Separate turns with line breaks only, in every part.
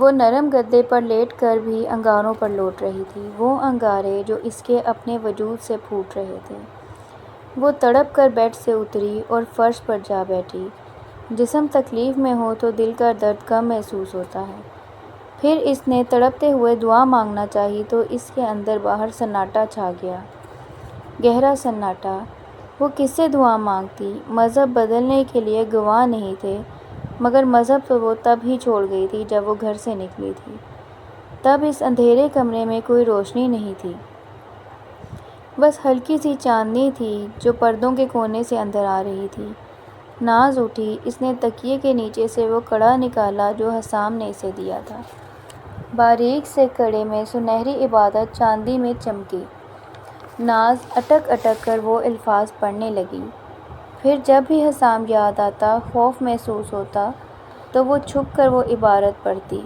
وہ نرم گدے پر لیٹ کر بھی انگاروں پر لوٹ رہی تھی، وہ انگارے جو اس کے اپنے وجود سے پھوٹ رہے تھے۔ وہ تڑپ کر بیڈ سے اتری اور فرش پر جا بیٹھی۔ جسم تکلیف میں ہو تو دل کا درد کم محسوس ہوتا ہے۔ پھر اس نے تڑپتے ہوئے دعا مانگنا چاہی تو اس کے اندر باہر سناٹا چھا گیا، گہرا سناٹا۔ وہ کس سے دعا مانگتی؟ مذہب بدلنے کے لیے گواہ نہیں تھے، مگر مذہب تو وہ تب ہی چھوڑ گئی تھی جب وہ گھر سے نکلی تھی۔ تب اس اندھیرے کمرے میں کوئی روشنی نہیں تھی، بس ہلکی سی چاندنی تھی جو پردوں کے کونے سے اندر آ رہی تھی۔ ناز اٹھی، اس نے تکیے کے نیچے سے وہ کڑا نکالا جو حسام نے اسے دیا تھا۔ باریک سے کڑے میں سنہری عبادت چاندی میں چمکی۔ ناز اٹک اٹک کر وہ الفاظ پڑھنے لگی۔ پھر جب بھی حسام یاد آتا، خوف محسوس ہوتا تو وہ چھپ کر وہ عبارت پڑھتی،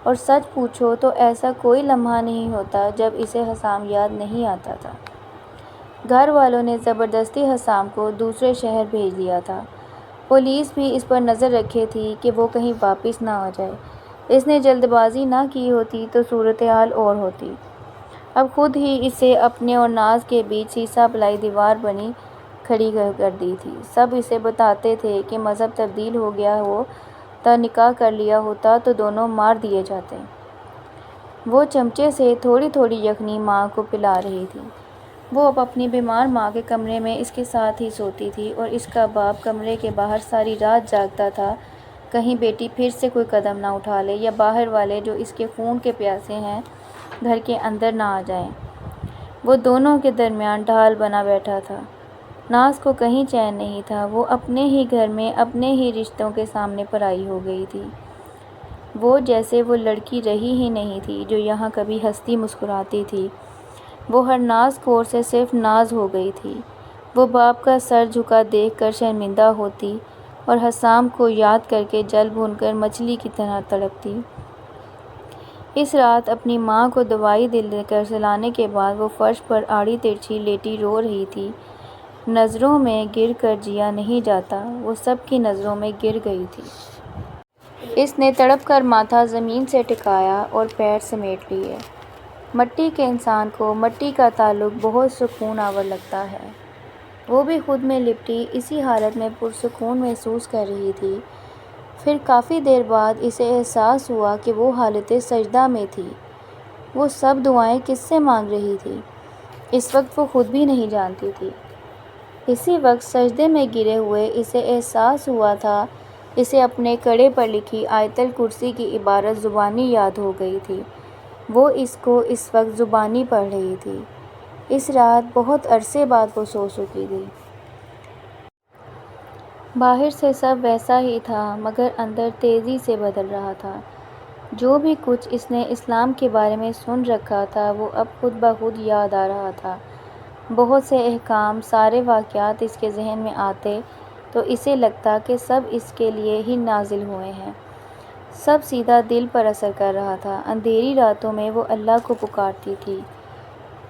اور سچ پوچھو تو ایسا کوئی لمحہ نہیں ہوتا جب اسے حسام یاد نہیں آتا تھا۔ گھر والوں نے زبردستی حسام کو دوسرے شہر بھیج دیا تھا۔ پولیس بھی اس پر نظر رکھے تھی کہ وہ کہیں واپس نہ آ جائے۔ اس نے جلد بازی نہ کی ہوتی تو صورتحال اور ہوتی۔ اب خود ہی اسے اپنے اور ناز کے بیچ سیسہ پلائی دیوار بنی کھڑی کر دی تھی۔ سب اسے بتاتے تھے کہ مذہب تبدیل ہو گیا ہوتا، نکاح کر لیا ہوتا تو دونوں مار دیے جاتے۔ وہ چمچے سے تھوڑی تھوڑی یخنی ماں کو پلا رہی تھی۔ وہ اب اپنی بیمار ماں کے کمرے میں اس کے ساتھ ہی سوتی تھی اور اس کا باپ کمرے کے باہر ساری رات جاگتا تھا، کہیں بیٹی پھر سے کوئی قدم نہ اٹھا لے یا باہر والے جو اس کے خون کے پیاسے ہیں گھر کے اندر نہ آ جائیں۔ وہ دونوں کے درمیان ڈھال بنا بیٹھا تھا۔ ناز کو کہیں چین نہیں تھا، وہ اپنے ہی گھر میں اپنے ہی رشتوں کے سامنے پرائی ہو گئی تھی۔ وہ جیسے وہ لڑکی رہی ہی نہیں تھی جو یہاں کبھی ہنستی مسکراتی تھی۔ وہ ہر ناز کھور سے صرف ناز ہو گئی تھی۔ وہ باپ کا سر جھکا دیکھ کر شرمندہ ہوتی اور حسام کو یاد کر کے جل بھن کر مچھلی کی طرح تڑپتی۔ اس رات اپنی ماں کو دوائی دے کر سلانے کے بعد وہ فرش پر آڑی ترچھی لیٹی رو رہی تھی۔ نظروں میں گر کر جیا نہیں جاتا، وہ سب کی نظروں میں گر گئی تھی۔ اس نے تڑپ کر ماتھا زمین سے ٹکایا اور پیر سمیٹ لیے۔ مٹی کے انسان کو مٹی کا تعلق بہت سکون آور لگتا ہے۔ وہ بھی خود میں لپٹی اسی حالت میں پرسکون محسوس کر رہی تھی۔ پھر کافی دیر بعد اسے احساس ہوا کہ وہ حالت سجدہ میں تھی۔ وہ سب دعائیں کس سے مانگ رہی تھی؟ اس وقت وہ خود بھی نہیں جانتی تھی۔ اسی وقت سجدے میں گرے ہوئے اسے احساس ہوا تھا، اسے اپنے کڑے پر لکھی آیت الکرسی کی عبارت زبانی یاد ہو گئی تھی۔ وہ اس کو اس وقت زبانی پڑھ رہی تھی۔ اس رات بہت عرصے بعد وہ سو چکی تھی۔ باہر سے سب ویسا ہی تھا مگر اندر تیزی سے بدل رہا تھا۔ جو بھی کچھ اس نے اسلام کے بارے میں سن رکھا تھا وہ اب خود بخود یاد آ رہا تھا۔ بہت سے احکام، سارے واقعات اس کے ذہن میں آتے تو اسے لگتا کہ سب اس کے لیے ہی نازل ہوئے ہیں۔ سب سیدھا دل پر اثر کر رہا تھا۔ اندھیری راتوں میں وہ اللہ کو پکارتی تھی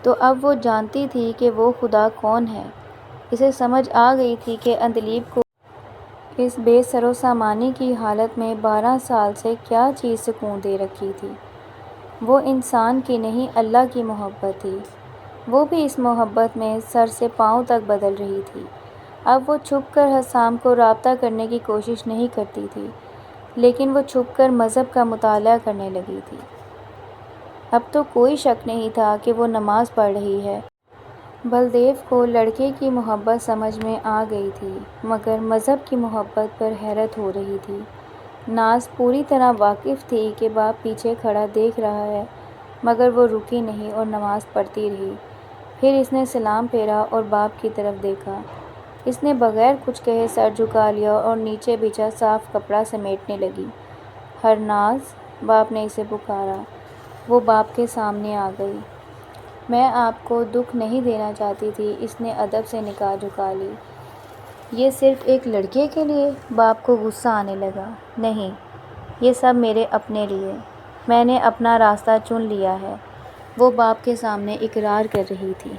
تو اب وہ جانتی تھی کہ وہ خدا کون ہے۔ اسے سمجھ آ گئی تھی کہ عندلیب کو اس بے سر و سامانی کی حالت میں 12 سال سے کیا چیز سکون دے رکھی تھی۔ وہ انسان کی نہیں اللہ کی محبت تھی۔ وہ بھی اس محبت میں سر سے پاؤں تک بدل رہی تھی۔ اب وہ چھپ کر حسام کو رابطہ کرنے کی کوشش نہیں کرتی تھی، لیکن وہ چھپ کر مذہب کا مطالعہ کرنے لگی تھی۔ اب تو کوئی شک نہیں تھا کہ وہ نماز پڑھ رہی ہے۔ بلدیو کو لڑکے کی محبت سمجھ میں آ گئی تھی مگر مذہب کی محبت پر حیرت ہو رہی تھی۔ ناز پوری طرح واقف تھی کہ باپ پیچھے کھڑا دیکھ رہا ہے، مگر وہ رکی نہیں اور نماز پڑھتی رہی۔ پھر اس نے سلام پھیرا اور باپ کی طرف دیکھا۔ اس نے بغیر کچھ کہے سر جھکا لیا اور نیچے بچھا صاف کپڑا سمیٹنے لگی۔ ہرناز، باپ نے اسے پکارا۔ وہ باپ کے سامنے آ گئی۔ میں آپ کو دکھ نہیں دینا چاہتی تھی، اس نے ادب سے نگاہ جھکا لی۔ یہ صرف ایک لڑکے کے لیے؟ باپ کو غصہ آنے لگا۔ نہیں، یہ سب میرے اپنے لیے۔ میں نے اپنا راستہ چن لیا ہے، وہ باپ کے سامنے اقرار کر رہی تھی۔